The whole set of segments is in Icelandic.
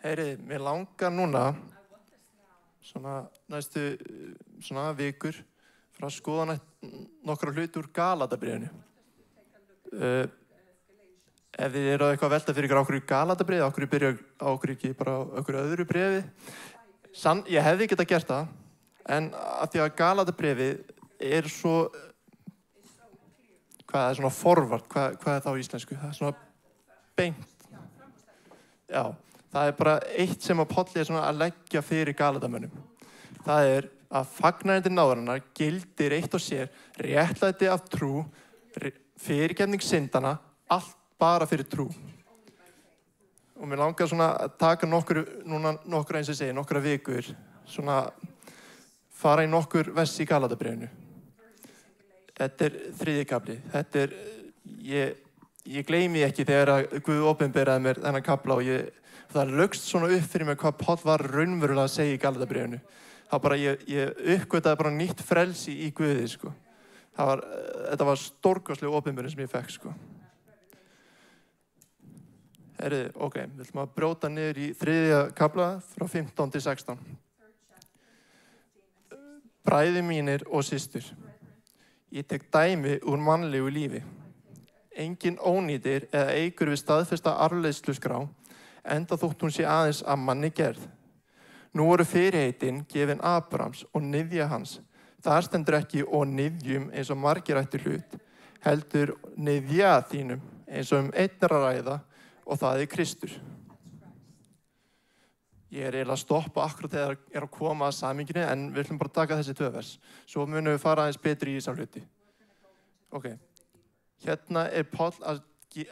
Heyri, mér langar núna svona næstu vikur frá að skoða nokkra hluti úr Galatabréfinu. Ef þið eru eitthvað að velta fyrir ykkur á hverju Galatabréfi, á hverju byrja á hverju ekki bara á hverju öðru bréfi. Ég hefði getað gert það, en af því að Galatabréfi er svo, hvað er svona forward, hvað er það á íslensku? Það er svona beint. Já, það er bara eitt sem að Páll er svona að leggja fyrir Galatamönnum. Það er að fagnaðarnefndin náðarinnar gildir eitt og sér, réttlæti af trú, fyrirgefning syndanna, allt bara fyrir trú. Og mér langar svona að taka nokkur eins og ég segi, nokkra vikur, svona fara í nokkur vers í Galatabréfinu. Þetta er 3. kafli. Þetta er, ég gleymi ekki þegar að Guð opinberaði mér þennan kafla og það lögst svona upp fyrir mig hvað Páll var raunverulega að segja í Galatabréfinu. Það bara, ég uppgötaði bara nýtt frelsi í Guði, sko. Þetta var stórkostleg opinberun sem ég fekk, sko. Ok, við ætlum að brjóta niður í 3. kafla frá 15 til 16. Bræður mínir og systur, ég tek dæmi úr mannlegu lífi. Enginn ónýtir eða eykur við staðfesta arfleiðsluskrá, enda þótt hún sé aðeins af manni gerð. Nú voru fyrirheitin gefin Abrahams og niðja hans. Það stendur ekki og niðjum eins og margir ættu hlut, heldur niðja þínum eins og einn að ræða og það er Kristur. Ég eiginlega að stoppa akkurat þegar ég er að koma að samhenginu, en við ætlum bara að taka þessi 2 vers. Svo munum við fara aðeins betri í þessa hluti. Ok, hérna er Páll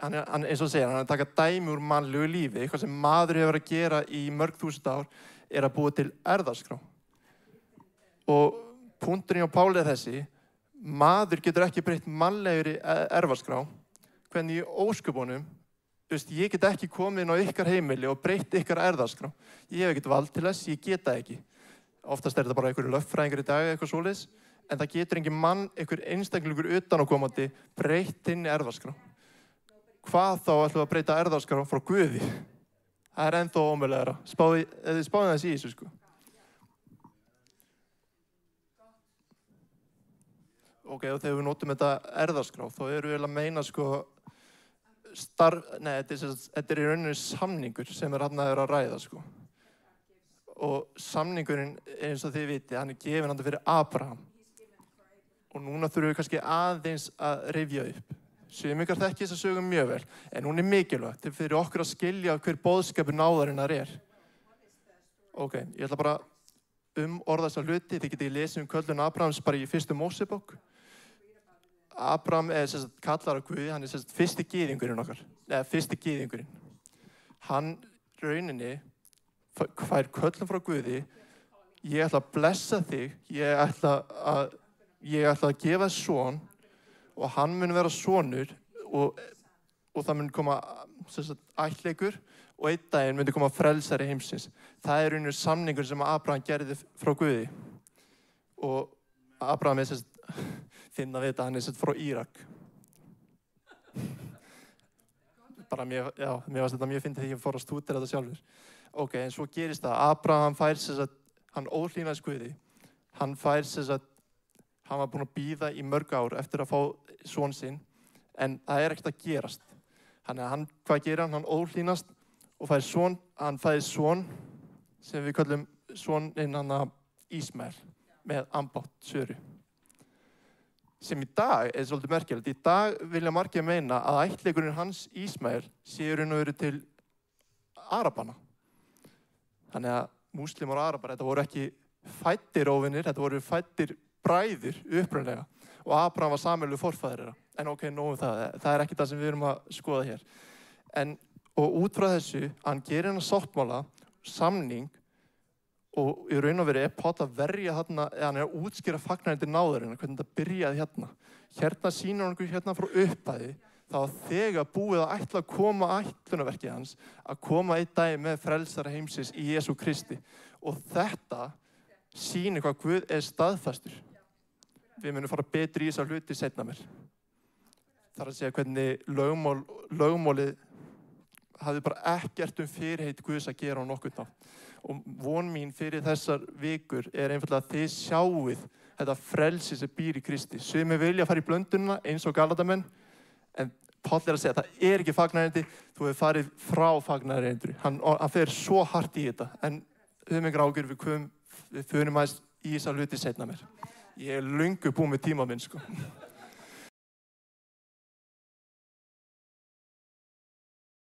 hann eins og segja, hann er að taka dæmi úr mannlegu lífi, eitthvað sem maður hefur að gera í mörg þúsund ár, er að búa til erfðaskrá. Og punkturinn á Páli er þessi, maður getur ekki breytt mannlegri erfðaskrá, hvernig í ósköpunum, ég get ekki komið inn á ykkar heimili og breytt ykkar erfðaskrá. Ég hef ekkert vald til þess, ég get það ekki. Oftast er þetta bara einhverju lögfræðingar í dag, eitthvað svoleiðis, en það getur engin mann, einhver einstaklingur utanaðkomandi, breytt inn í erfðaskrá. Hvað þá ætlum við að breyta erfðaskrá frá Guði? Það er ennþá ómögulegra. Þið spáðið þess í þessu, sko. Ok, og þegar við notum þetta erfðaskrá, þá erum við að meina, sko, þetta er í rauninu samningur sem hann að ræða, sko. Og samningurinn, eins og þið viti, hann er gefinn hann fyrir Abraham. Og núna þurfum við kannski aðeins að rifja upp. Sumir þekki þessa sögu mjög vel, en hún er mikilvægt fyrir okkur að skilja hver boðskapur náðarinnar er. Ok, ég ætla bara orða þessa hluti, þið getið lesið köllun Abrahams bara í 1. Mósebók. Abraham er kallar af Guði, hann er fyrsti gyðingurinn okkar, eða fyrsti gyðingurinn. Hann rauninni fær köllun frá Guði, ég ætla að blessa þig, ég ætla að gefa þér son, og hann mun vera sonur og það mun koma ættleikur og einn daginn mun koma frelsari heimsins. Það er rauninu samningur sem Abraham gerði frá Guði. Og Abraham er þinn að vita, hann er frá Írak. Bara mér varst þetta mjög fyndið þegar ég fór að stúdera þetta sjálfur. Ok, en svo gerist það. Abraham fær hann óhlýnaðist Guði. Hann var búinn að bíða í mörg ár eftir að fá son sinn, en það er ekkert að gerast. Þannig að hvað gerir hann? Hann óhlýnast og hann fæði son sem við köllum soninn hann Ísmael með ambátt Söru. Sem í dag er svolítið merkilegt. Í dag vilja margir meina að ættleikurinn hans Ísmael sé raun og veru til Arabana. Þannig að múslimar og Arabar, þetta voru ekki fæddir óvinir, þetta voru fæddir bræður upprunlega og Abraham var sameiginlegur forfaðir þeirra. En ok, nóg það. Það er ekki það sem við erum að skoða hér. Og út frá þessu, hann gerir hann sáttmála, samning og í raun og veru er Páll að verja þarna, eða hann er að útskýra fagnaðarnefndin náðarinnar, hvernig þetta byrjaði hérna. Hérna sýnir hann okkur hérna frá upphæði, það var þegar búið að ætla að koma ætlunarverkið hans, að koma einn dag með frelsara heimsins í Jesú Kristi. Og þetta sýnir hvað Guð er staðfastur. Við munum fara betri í þessa hluti seinna mér. Það er að segja hvernig lögmálið, hafði bara ekkert fyrirheit Guðs að gera á nokkurn hátt. Og von mín fyrir þessar vikur einfaldlega að þið sjáið þetta frelsi sem býr í Kristi. Sumir vilja fara í blöndunina eins og Galatamenn, en Páll að segja að það ekki fagnaðarerindi, þú hefur farið frá fagnaðarerindinu. Hann fer svo hart í þetta, en höfum ykkur ágjör, við förum aðeins í þessa hluti seinna mér. Ég löngu búinn með tíma minn, sko.